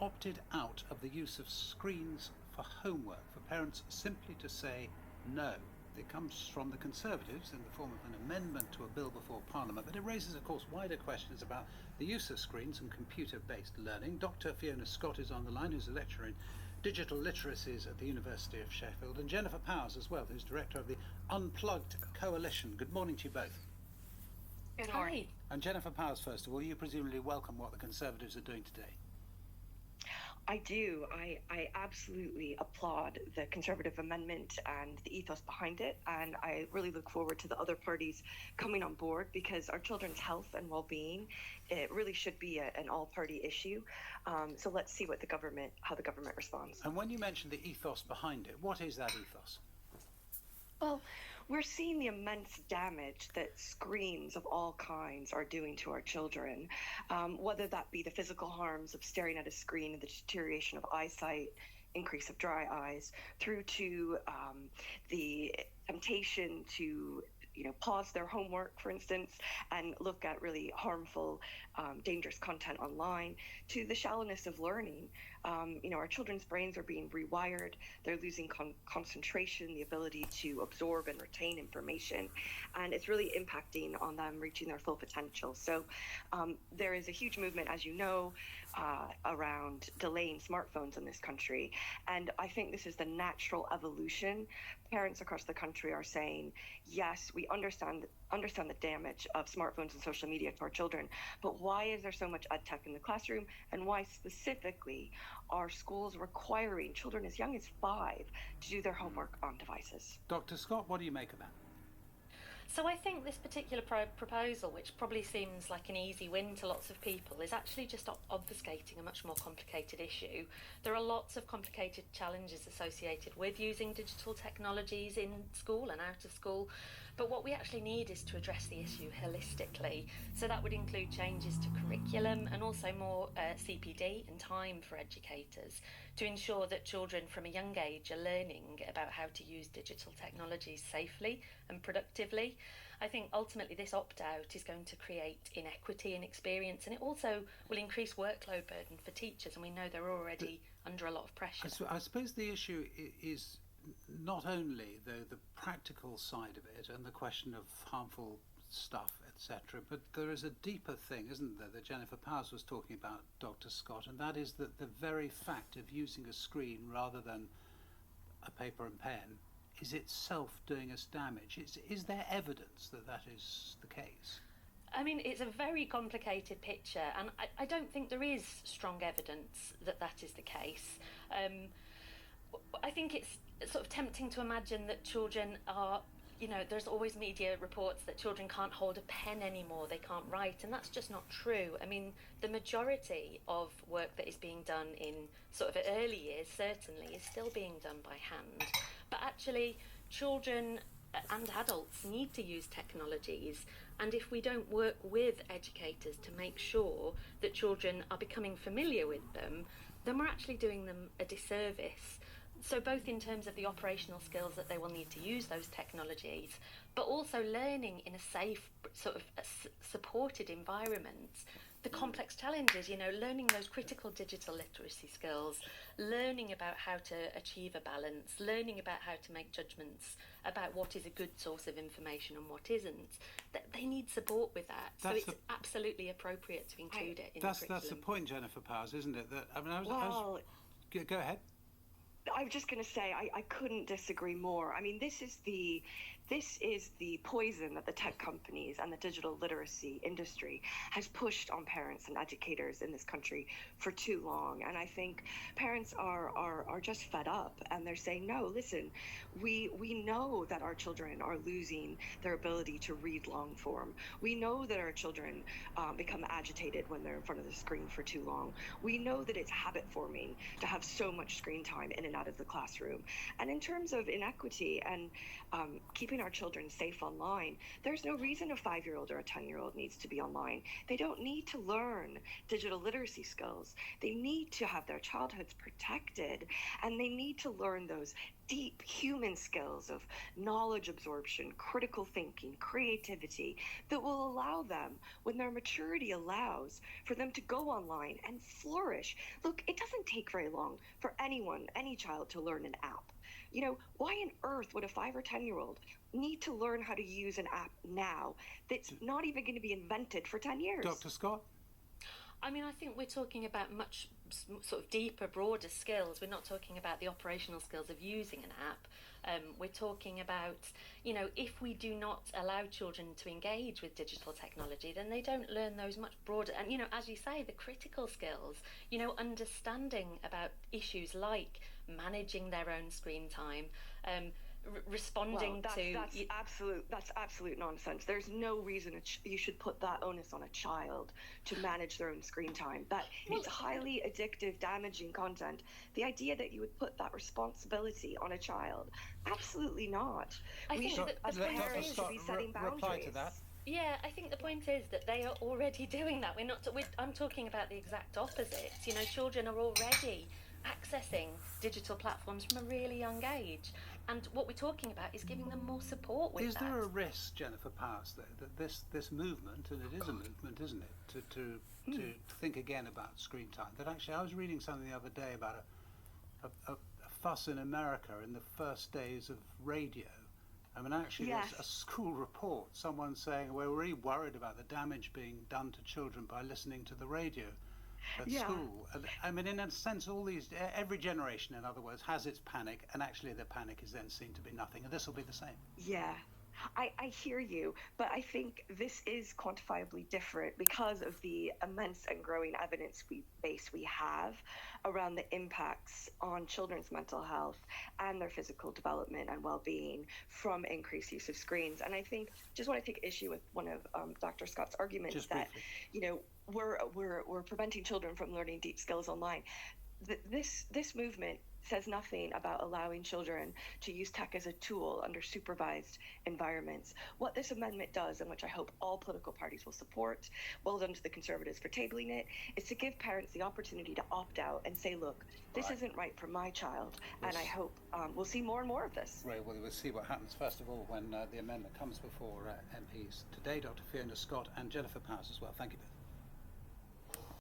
opted out of the use of screens for homework, for parents simply to say no. It comes from the Conservatives in the form of an amendment to a bill before Parliament, but it raises, of course, wider questions about the use of screens and computer-based learning. Dr. Fiona Scott is on the line, who's a lecturer in digital literacies at the University of Sheffield, and Jennifer Powers as well, who's director of the Unplugged Coalition. Good morning to you both. Good morning. And Jennifer Powers, first of all, you presumably welcome what the Conservatives are doing today. I do. I absolutely applaud the Conservative amendment and the ethos behind it. And I really look forward to the other parties coming on board, because our children's health and well-being, it really should be an all-party issue. So let's see how the government responds. And when you mention the ethos behind it, what is that ethos? Well, we're seeing the immense damage that screens of all kinds are doing to our children, whether that be the physical harms of staring at a screen and the deterioration of eyesight, increase of dry eyes, through to the temptation to pause their homework, for instance, and look at really harmful, dangerous content online, to the shallowness of learning. Our children's brains are being rewired. They're losing concentration, the ability to absorb and retain information, and it's really impacting on them reaching their full potential. So there is a huge movement, as you know, around delaying smartphones in this country, and I think this is the natural evolution. Parents across the country are saying, yes, we understand the damage of smartphones and social media to our children, but why is there so much ed tech in the classroom, and why specifically are schools requiring children as young as 5 to do their homework on devices? Dr. Scott, what do you make of that? So I think this particular proposal, which probably seems like an easy win to lots of people, is actually just obfuscating a much more complicated issue. There are lots of complicated challenges associated with using digital technologies in school and out of school, but what we actually need is to address the issue holistically. So that would include changes to curriculum and also more CPD and time for educators to ensure that children from a young age are learning about how to use digital technologies safely and productively. I think ultimately this opt-out is going to create inequity in experience, and it also will increase workload burden for teachers, and we know they're already under a lot of pressure. I suppose the issue is not only the practical side of it and the question of harmful stuff, etc., but there is a deeper thing, isn't there, that Jennifer Powers was talking about, Dr. Scott, and that is that the very fact of using a screen rather than a paper and pen is itself doing us damage. Is there evidence that that is the case? I mean, it's a very complicated picture, and I don't think there is strong evidence that that is the case. I think it's sort of tempting to imagine that children are, there's always media reports that children can't hold a pen anymore, they can't write, and that's just not true. I mean, the majority of work that is being done in sort of early years certainly is still being done by hand. But actually, children and adults need to use technologies, and if we don't work with educators to make sure that children are becoming familiar with them, then we're actually doing them a disservice. So both in terms of the operational skills that they will need to use those technologies, but also learning in a safe, sort of supported environment, the complex challenges, learning those critical digital literacy skills, learning about how to achieve a balance, learning about how to make judgments about what is a good source of information and what isn't. They need support with that. So it's absolutely appropriate to include it in the curriculum. That's the point, Jennifer Powers, isn't it? Go ahead. I was just going to say, I couldn't disagree more. I mean, this is the poison that the tech companies and the digital literacy industry has pushed on parents and educators in this country for too long. And I think parents are just fed up, and they're saying, no, listen, we know that our children are losing their ability to read long form. We know that our children become agitated when they're in front of the screen for too long. We know that it's habit forming to have so much screen time in and out of the classroom. And in terms of inequity and keeping keeping our children safe online. There's no reason a 5-year-old or a 10-year-old needs to be online. They don't need to learn digital literacy skills. They need to have their childhoods protected, and they need to learn those deep human skills of knowledge absorption, critical thinking, creativity that will allow them, when their maturity allows, for them to go online and flourish. Look, it doesn't take very long for anyone, any child, to learn an app. You know, why on earth would a 5 or 10-year-old need to learn how to use an app now that's not even going to be invented for 10 years? Dr. Scott? I mean, I think we're talking about much sort of deeper, broader skills. We're not talking about the operational skills of using an app. We're talking about, you know, if we do not allow children to engage with digital technology, then they don't learn those much broader. And, you know, as you say, the critical skills, you know, understanding about issues like managing their own screen time, responding that's absolute nonsense. There's no reason you should put that onus on a child to manage their own screen time. It's highly addictive, damaging content. The idea that you would put that responsibility on a child, absolutely not. We should, as parents, should be setting boundaries. Reply to that. Yeah, I think the point is that they are already doing that. I'm talking about the exact opposite. You know, children are already accessing digital platforms from a really young age, and what we're talking about is giving them more support with that. Is there a risk, Jennifer Powers, that this movement, and it is a movement, isn't it, to think again about screen time? That actually, I was reading something the other day about a fuss in America in the first days of radio. I mean, actually, Yes. there's a school report, someone saying, we're really worried about the damage being done to children by listening to the radio at school. And, I mean, in a sense, every generation, in other words, has its panic, and actually the panic is then seen to be nothing, and this will be the same. Yeah, I hear you, but I think this is quantifiably different because of the immense and growing evidence base we have around the impacts on children's mental health and their physical development and well-being from increased use of screens. And I think, just want to take issue with one of Dr. Scott's arguments Just that, briefly. you know, we're preventing children from learning deep skills online. This movement says nothing about allowing children to use tech as a tool under supervised environments. What this amendment does, and which I hope all political parties will support, well done to the Conservatives for tabling it, is to give parents the opportunity to opt out and say, look, this isn't right for my child, and I hope we'll see more and more of this. Right, well, we'll see what happens, first of all, when the amendment comes before MPs. Today, Dr. Fiona Scott and Jennifer Powers as well. Thank you both.